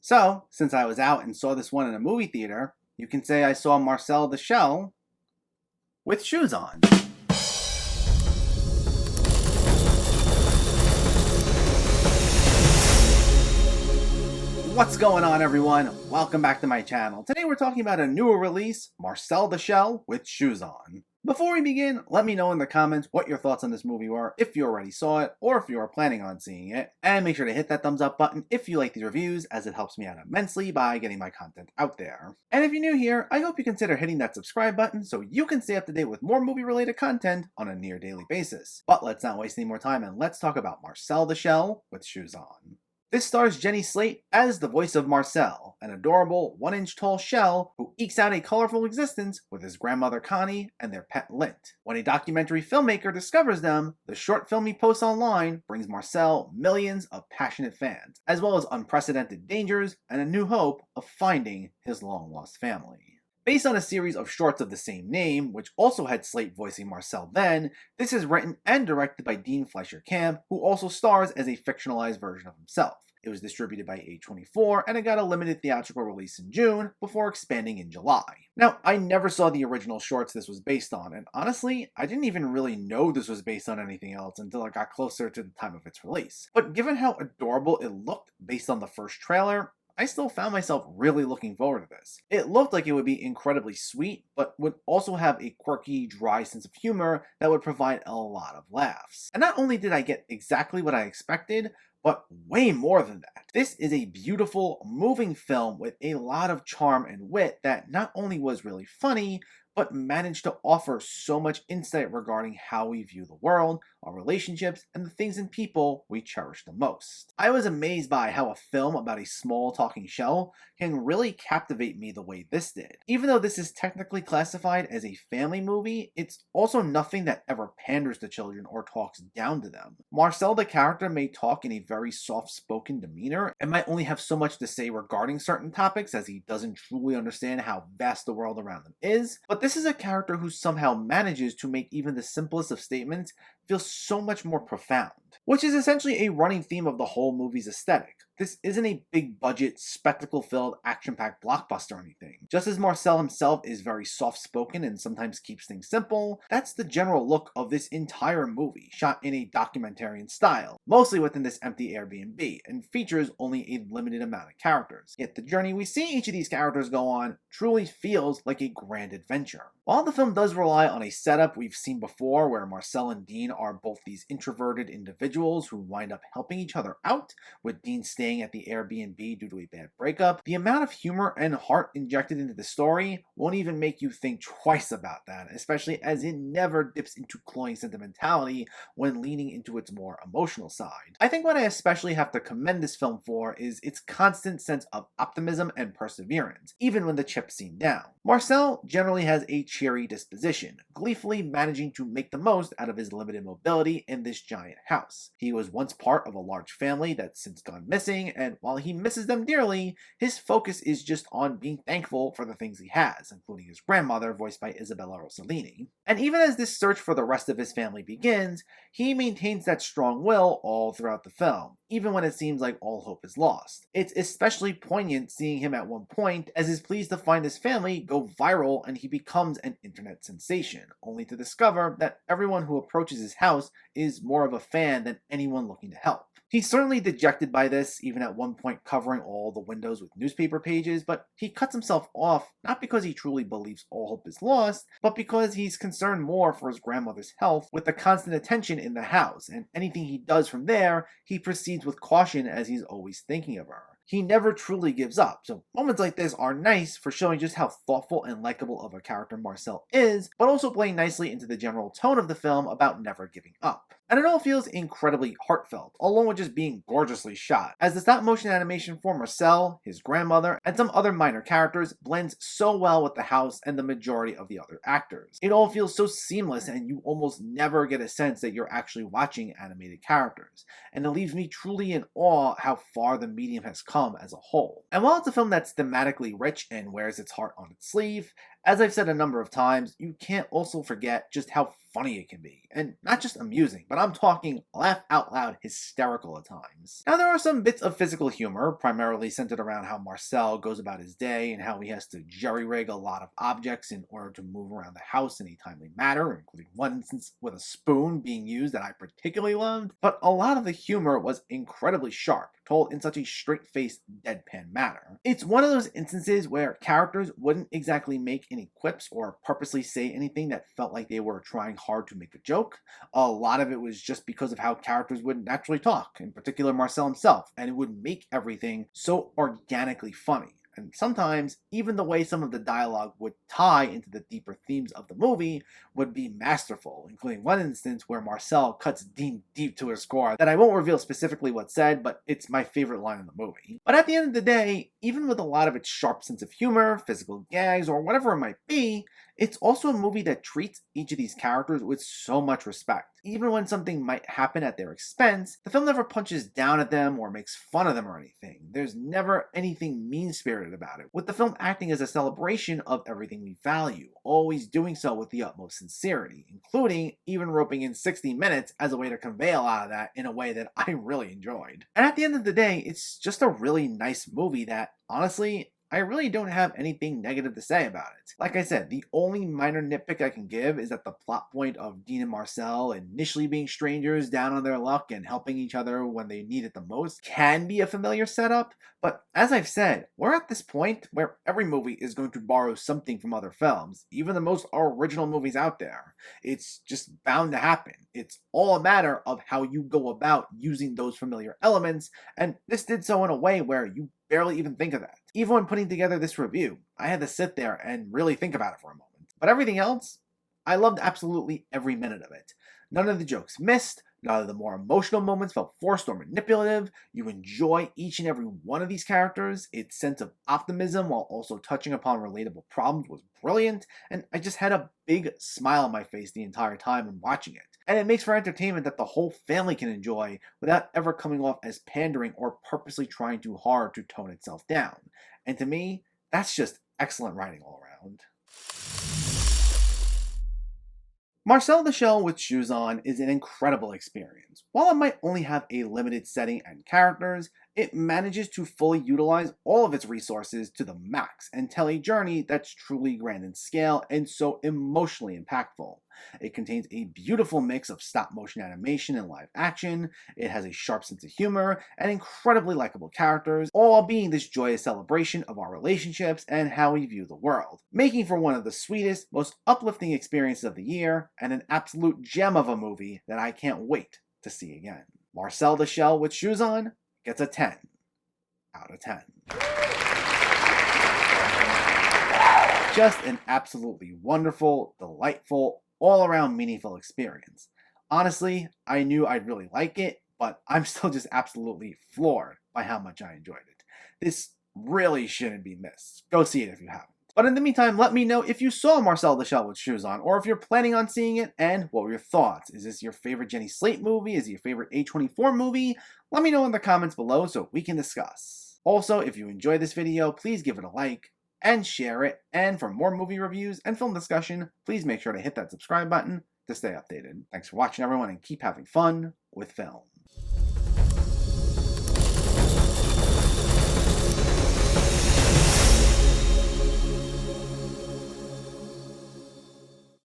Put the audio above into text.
So, since I was out and saw this one in a movie theater, you can say I saw Marcel the Shell with shoes on. What's going on, everyone? Welcome back to my channel. Today we're talking about a newer release, Marcel the Shell with shoes on. Before we begin, let me know in the comments what your thoughts on this movie were, if you already saw it, or if you are planning on seeing it. And make sure to hit that thumbs up button if you like these reviews, as it helps me out immensely by getting my content out there. And if you're new here, I hope you consider hitting that subscribe button so you can stay up to date with more movie-related content on a near daily basis. But let's not waste any more time and let's talk about Marcel the Shell with shoes on. This stars Jenny Slate as the voice of Marcel, an adorable 1-inch tall shell who ekes out a colorful existence with his grandmother Connie and their pet Lint. When a documentary filmmaker discovers them, the short film he posts online brings Marcel millions of passionate fans, as well as unprecedented dangers and a new hope of finding his long-lost family. Based on a series of shorts of the same name, which also had Slate voicing Marcel then, this is written and directed by Dean Fleischer-Camp, who also stars as a fictionalized version of himself. It was distributed by A24, and it got a limited theatrical release in June, before expanding in July. Now, I never saw the original shorts this was based on, and honestly, I didn't even really know this was based on anything else until I got closer to the time of its release. But given how adorable it looked based on the first trailer, I still found myself really looking forward to this. It looked like it would be incredibly sweet, but would also have a quirky, dry sense of humor that would provide a lot of laughs. And not only did I get exactly what I expected, but way more than that. This is a beautiful, moving film with a lot of charm and wit that not only was really funny, but managed to offer so much insight regarding how we view the world, our relationships, and the things and people we cherish the most. I was amazed by how a film about a small talking shell can really captivate me the way this did. Even though this is technically classified as a family movie, it's also nothing that ever panders to children or talks down to them. Marcel the character may talk in a very soft-spoken demeanor and might only have so much to say regarding certain topics as he doesn't truly understand how vast the world around him is, but this is a character who somehow manages to make even the simplest of statements feel so much more profound, which is essentially a running theme of the whole movie's aesthetic. This isn't a big budget, spectacle-filled, action-packed blockbuster or anything. Just as Marcel himself is very soft-spoken and sometimes keeps things simple, that's the general look of this entire movie, shot in a documentarian style, mostly within this empty Airbnb, and features only a limited amount of characters. Yet the journey we see each of these characters go on truly feels like a grand adventure. While the film does rely on a setup we've seen before where Marcel and Dean are both these introverted individuals who wind up helping each other out, with Dean staying at the Airbnb due to a bad breakup, the amount of humor and heart injected into the story won't even make you think twice about that, especially as it never dips into cloying sentimentality when leaning into its more emotional side. I think what I especially have to commend this film for is its constant sense of optimism and perseverance, even when the chips seem down. Marcel generally has a cheery disposition, gleefully managing to make the most out of his limited mobility in this giant house. He was once part of a large family that's since gone missing, and while he misses them dearly, his focus is just on being thankful for the things he has, including his grandmother, voiced by Isabella Rossellini. And even as this search for the rest of his family begins, he maintains that strong will all throughout the film, even when it seems like all hope is lost. It's especially poignant seeing him at one point as his pleas to find his family go viral and he becomes an internet sensation, only to discover that everyone who approaches his house is more of a fan than anyone looking to help. He's certainly dejected by this, even at one point covering all the windows with newspaper pages, but he cuts himself off not because he truly believes all hope is lost, but because he's concerned more for his grandmother's health with the constant attention in the house, and anything he does from there, he proceeds with caution as he's always thinking of her. He never truly gives up, so moments like this are nice for showing just how thoughtful and likable of a character Marcel is, but also playing nicely into the general tone of the film about never giving up. And it all feels incredibly heartfelt, along with just being gorgeously shot, as the stop-motion animation for Marcel, his grandmother, and some other minor characters blends so well with the house and the majority of the other actors. It all feels so seamless and you almost never get a sense that you're actually watching animated characters, and it leaves me truly in awe how far the medium has come as a whole. And while it's a film that's thematically rich and wears its heart on its sleeve, As I've said a number of times, you can't also forget just how funny it can be. And not just amusing, but I'm talking laugh out loud hysterical at times. Now, there are some bits of physical humor, primarily centered around how Marcel goes about his day and how he has to jerry-rig a lot of objects in order to move around the house in a timely manner, including one instance with a spoon being used that I particularly loved. But a lot of the humor was incredibly sharp, told in such a straight-faced, deadpan manner. It's one of those instances where characters wouldn't exactly make any quips or purposely say anything that felt like they were trying hard to make a joke. A lot of it was just because of how characters would naturally talk, in particular Marcel himself, and it would make everything so organically funny. And sometimes, even the way some of the dialogue would tie into the deeper themes of the movie would be masterful, including one instance where Marcel cuts Dean deep to his core that I won't reveal specifically what's said, but it's my favorite line in the movie. But at the end of the day, even with a lot of its sharp sense of humor, physical gags, or whatever it might be, it's also a movie that treats each of these characters with so much respect. Even when something might happen at their expense, the film never punches down at them or makes fun of them or anything. There's never anything mean-spirited about it, with the film acting as a celebration of everything we value, always doing so with the utmost sincerity, including even roping in 60 minutes as a way to convey a lot of that in a way that I really enjoyed. And at the end of the day, it's just a really nice movie that, honestly, I really don't have anything negative to say about it. Like I said, the only minor nitpick I can give is that the plot point of Dean and Marcel initially being strangers down on their luck and helping each other when they need it the most can be a familiar setup, but as I've said, we're at this point where every movie is going to borrow something from other films, even the most original movies out there. It's just bound to happen. It's all a matter of how you go about using those familiar elements, and this did so in a way where you barely even think of that. Even when putting together this review, I had to sit there and really think about it for a moment. But everything else, I loved absolutely every minute of it. None of the jokes missed, none of the more emotional moments felt forced or manipulative. You enjoy each and every one of these characters. Its sense of optimism while also touching upon relatable problems was brilliant, and I just had a big smile on my face the entire time when watching it. And it makes for entertainment that the whole family can enjoy without ever coming off as pandering or purposely trying too hard to tone itself down. And to me, that's just excellent writing all around. Marcel the Shell with Shoes On is an incredible experience. While it might only have a limited setting and characters, it manages to fully utilize all of its resources to the max and tell a journey that's truly grand in scale and so emotionally impactful. It contains a beautiful mix of stop-motion animation and live action, it has a sharp sense of humor, and incredibly likable characters, all while being this joyous celebration of our relationships and how we view the world, making for one of the sweetest, most uplifting experiences of the year, and an absolute gem of a movie that I can't wait to see again. Marcel the Shell with Shoes On gets a 10 out of 10. Just an absolutely wonderful, delightful, all-around meaningful experience. Honestly, I knew I'd really like it, but I'm still just absolutely floored by how much I enjoyed it. This really shouldn't be missed. Go see it if you haven't. But in the meantime, let me know if you saw Marcel the Shell with Shoes On, or if you're planning on seeing it, and what were your thoughts? Is this your favorite Jenny Slate movie? Is it your favorite A24 movie? Let me know in the comments below so we can discuss. Also, if you enjoyed this video, please give it a like and share it. And for more movie reviews and film discussion, please make sure to hit that subscribe button to stay updated. Thanks for watching, everyone, and keep having fun with film.